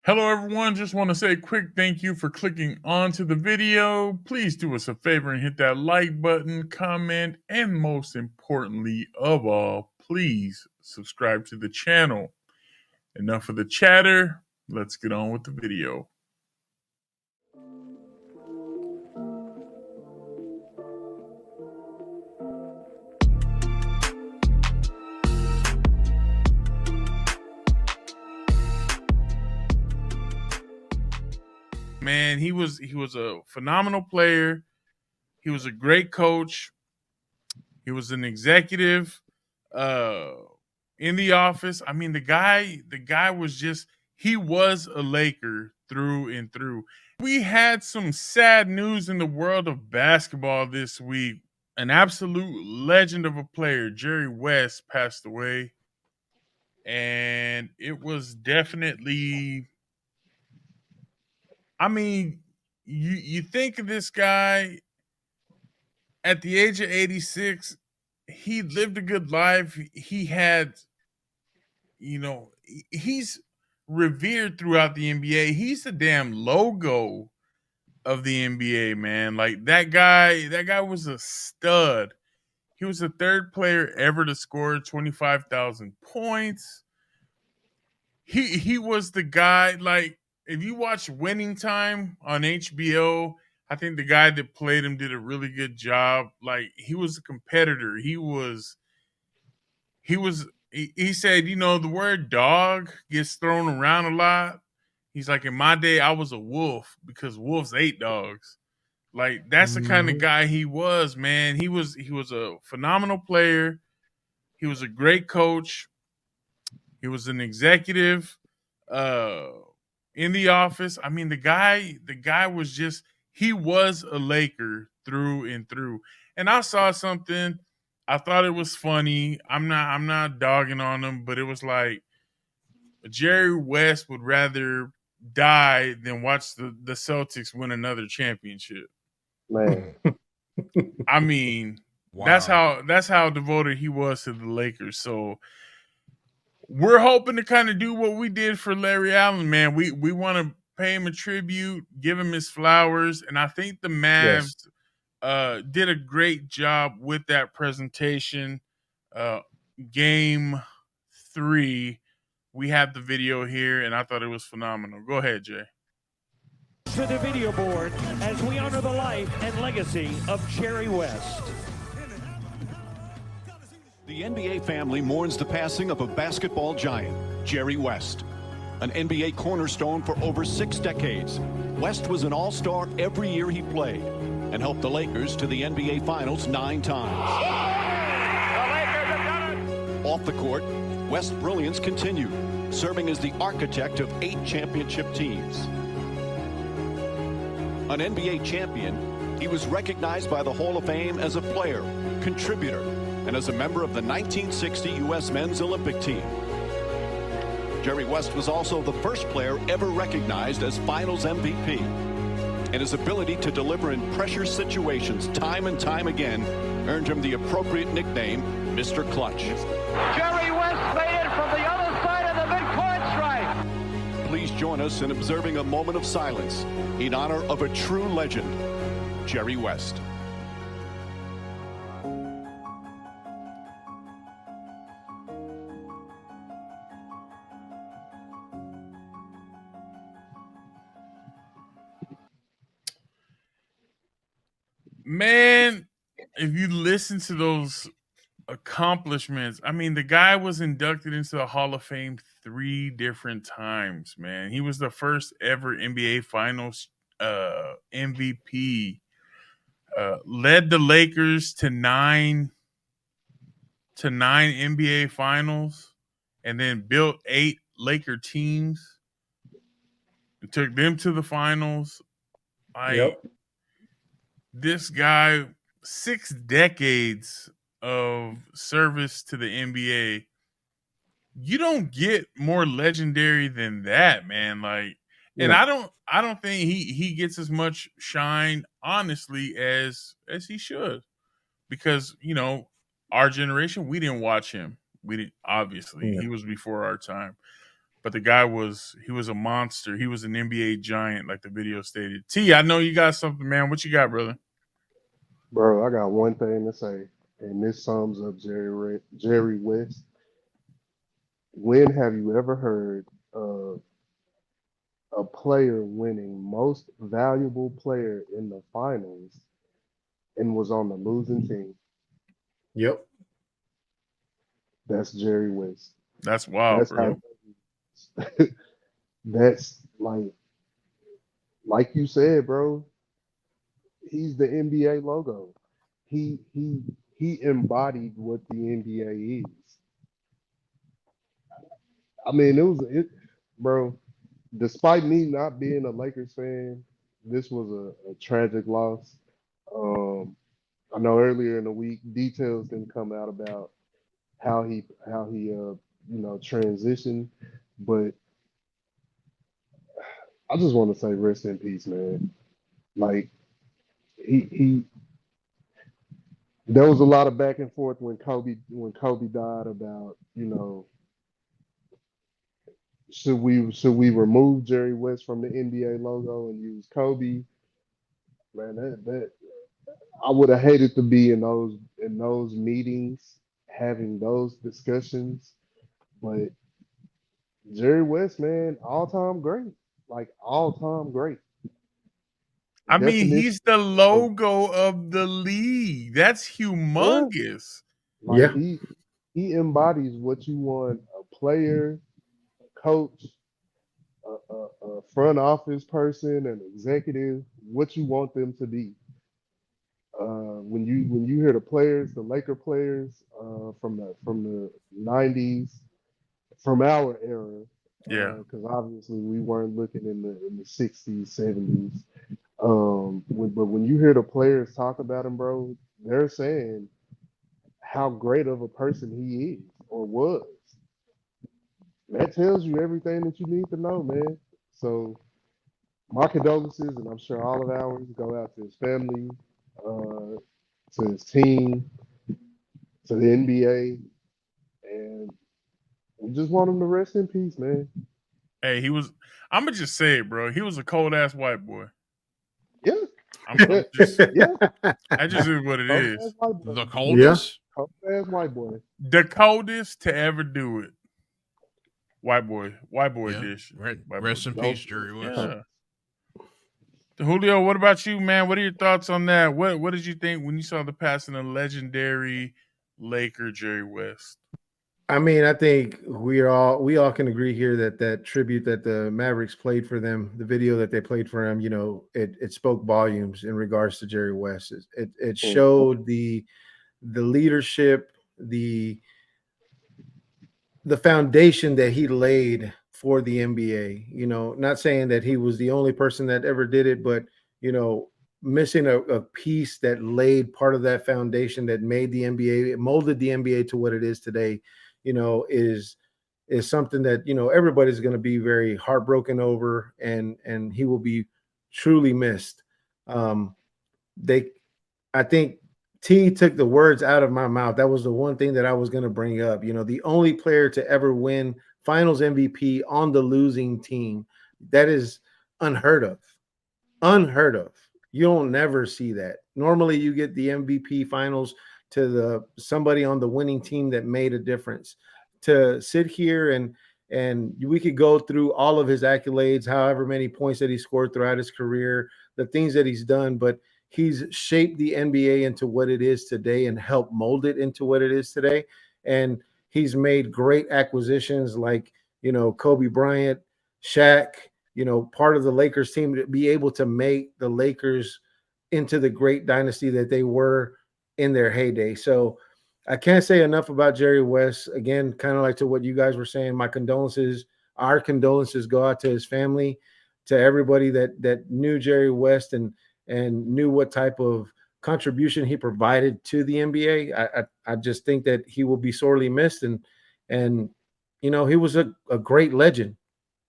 Hello, everyone. Just want to say a quick thank you for clicking onto the video. Please do us a favor and hit that like button, comment, and most importantly of all, please subscribe to the channel. Enough of the chatter. Let's get on with the video. Man, he was a phenomenal player. He was a great coach. He was an executive in the office. I mean, the guy was just he was a Laker through and through. We had some sad news in the world of basketball this week. An absolute legend of a player, Jerry West, passed away. And it was definitely, I mean, you think of this guy at the age of 86, he lived a good life. He had, he's revered throughout the NBA. He's the damn logo of the NBA, man. Like that guy was a stud. He was the third player ever to score 25,000 points. He was the guy, like, if you watch Winning Time on HBO, I think the guy that played him did a really good job. Like, he was a competitor. He said, the word dog gets thrown around a lot. He's like, in my day, I was a wolf because wolves ate dogs. Like, that's the kind of guy he was, man. He was a phenomenal player. He was a great coach. He was an executive uh in the office. I mean, the guy was just he was a Laker through and through. And I saw something, I thought it was funny. I'm not dogging on him, but it was like Jerry West would rather die than watch the Celtics win another championship. Man. I mean, that's how devoted he was to the Lakers. So we're hoping to kind of do what we did for Larry Allen, man. We want to pay him a tribute, give him his flowers, and I think the Mavs did a great job with that presentation. Uh, game 3, we have the video here, and I thought it was phenomenal. Go ahead, Jay. To the video board as we honor the life and legacy of Jerry West. The NBA family mourns the passing of a basketball giant, Jerry West. An NBA cornerstone for over 6 decades, West was an all-star every year he played and helped the Lakers to the NBA Finals 9 times. The Lakers have done it! Off the court, West's brilliance continued, serving as the architect of 8 championship teams. An NBA champion, he was recognized by the Hall of Fame as a player, contributor, and as a member of the 1960 U.S. men's Olympic team. Jerry West was also the first player ever recognized as Finals MVP, and his ability to deliver in pressure situations time and time again earned him the appropriate nickname, Mr. Clutch. Jerry West made it from the other side of the midcourt stripe. Please join us in observing a moment of silence in honor of a true legend, Jerry West. Man, if you listen to those accomplishments, I mean, the guy was inducted into the Hall of Fame 3 different times, man. He was the first ever NBA Finals MVP. Led the Lakers to nine NBA Finals, and then built 8 Laker teams and took them to the finals. This guy, 6 decades of service to the NBA. You don't get more legendary than that, man. Like, and I don't think he gets as much shine, honestly, as he should. Because, our generation, we didn't watch him. We didn't, obviously. He was before our time. but the guy was a monster. He was an NBA giant, like the video stated. T, I know you got something, man. What you got, brother? Bro, I got one thing to say, and this sums up Jerry West. When have you ever heard of a player winning most valuable player in the finals and was on the losing team? Yep. That's Jerry West. That's wild, That's bro. That's like you said, bro. He's the NBA logo. He embodied what the NBA is. I mean, bro. Despite me not being a Lakers fan, this was a tragic loss. I know earlier in the week details didn't come out about how he transitioned, but I just want to say rest in peace, man. Like he there was a lot of back and forth when Kobe died about, should we remove Jerry West from the NBA logo and use Kobe? Man, that I would have hated to be in those meetings having those discussions, but Jerry West, man, all-time great. Like all-time great. I mean, Definition he's the logo of the league. That's humongous. Like Yeah. he embodies what you want a player, a coach, a front office person, an executive, what you want them to be. When you hear the players, the Laker players from the 90s, from our era, Yeah. because obviously we weren't looking in the 60s, 70s. But when you hear the players talk about him, bro, they're saying how great of a person he is or was. That tells you everything that you need to know, man. So my condolences, and I'm sure all of ours go out to his family, to his team, to the NBA, and we just want him to rest in peace, man. Hey, I'm going to just say it, bro. He was a cold ass white boy. Yeah. I'm just, Yeah. that just is what it is. The coldest? Cold ass white boy. The coldest to ever do it. White boy Yeah. dish. Rest in peace, Jerry West. Yeah. Julio, what about you, man? What are your thoughts on that? What did you think when you saw the passing of legendary Laker Jerry West? I mean, I think we all can agree here that tribute that the Mavericks played for them, the video that they played for him, it spoke volumes in regards to Jerry West. It showed the leadership, the foundation that he laid for the NBA. Not saying that he was the only person that ever did it, but missing a piece that laid part of that foundation that made the NBA, it molded the NBA to what it is today. Is something that everybody's going to be very heartbroken over, and he will be truly missed. I think T took the words out of my mouth. That was the one thing that I was going to bring up. The only player to ever win Finals MVP on the losing team. That is unheard of. Unheard of. You don't never see that. Normally, you get the MVP Finals to somebody on the winning team that made a difference. To sit here and we could go through all of his accolades, however many points that he scored throughout his career, the things that he's done, but he's shaped the NBA into what it is today and helped mold it into what it is today. And he's made great acquisitions like, Kobe Bryant, Shaq, part of the Lakers team to be able to make the Lakers into the great dynasty that they were in their heyday. So I can't say enough about Jerry West. Again, kind of like to what you guys were saying, our condolences go out to his family, to everybody that knew Jerry West and knew what type of contribution he provided to the NBA. I just think that he will be sorely missed. And he was a great legend,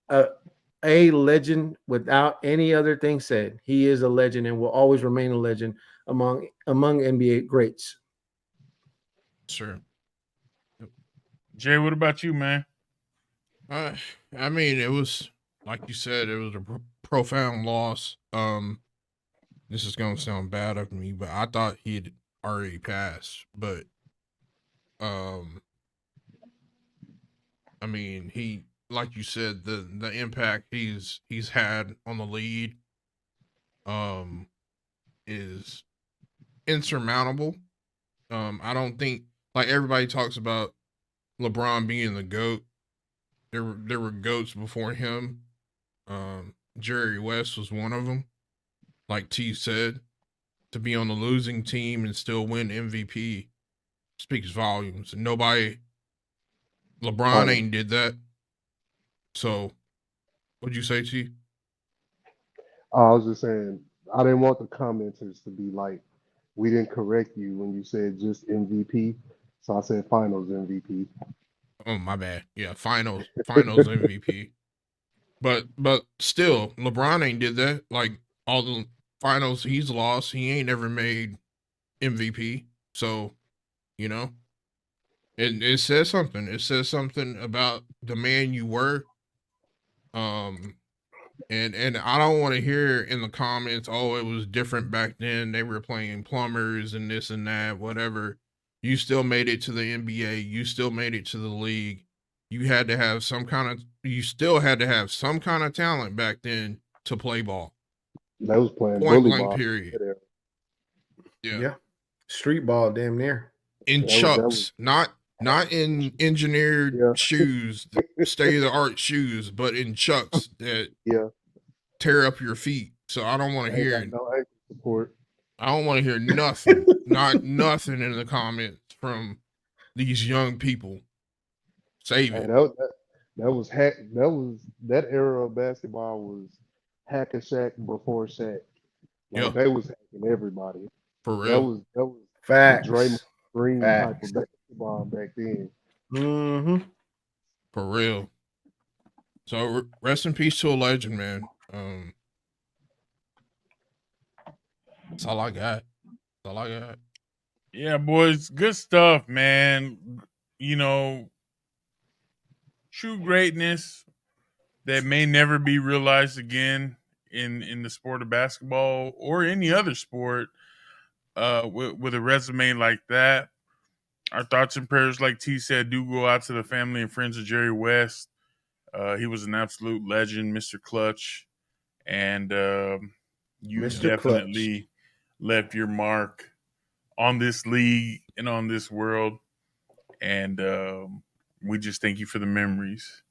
a legend without any other thing said. He is a legend and will always remain a legend among NBA greats. Sure. Jay, what about you, man? I mean, it was like you said, it was a profound loss. This is gonna sound bad of me, but I thought he'd already passed. But um, I mean, he, like you said, the impact he's had on the lead, um, is insurmountable. I don't think, like, everybody talks about LeBron being the GOAT. There were GOATs before him. Jerry West was one of them. Like T said, to be on the losing team and still win MVP speaks volumes. And LeBron ain't did that. So, what'd you say, T? I was just saying, I didn't want the commenters to be like, we didn't correct you when you said just MVP. So I said finals MVP. Oh, my bad. Yeah, finals MVP. But still, LeBron ain't did that. Like, all the finals he's lost, he ain't ever made MVP. So, you know, it says something. It says something about the man you were. And I don't want to hear in the comments, oh, it was different back then. They were playing plumbers and this and that, whatever. You still made it to the NBA. You still made it to the league. You still had to have some kind of talent back then to play ball. That was playing Point bully blank ball. period. Yeah. Street ball, damn near. In That chucks, was- not in engineered shoes, state of the art shoes, but in chucks that tear up your feet. So I don't want to hear it. No ankle support. I don't want to hear nothing, not nothing in the comments from these young people. Save it. Hey, that era of basketball was hack a Shaq before Shaq. Like, Yeah. they was hacking everybody. For real. That was Facts. Draymond Green type Facts. of basketball back then. Mm-hmm. For real. So rest in peace to a legend, man. That's all I got. Yeah, boys, good stuff, man. You know, true greatness that may never be realized again in the sport of basketball or any other sport. With a resume like that, our thoughts and prayers, like T said, do go out to the family and friends of Jerry West. He was an absolute legend, Mr. Clutch, and you Mr. definitely left your mark on this league and on this world. And we just thank you for the memories.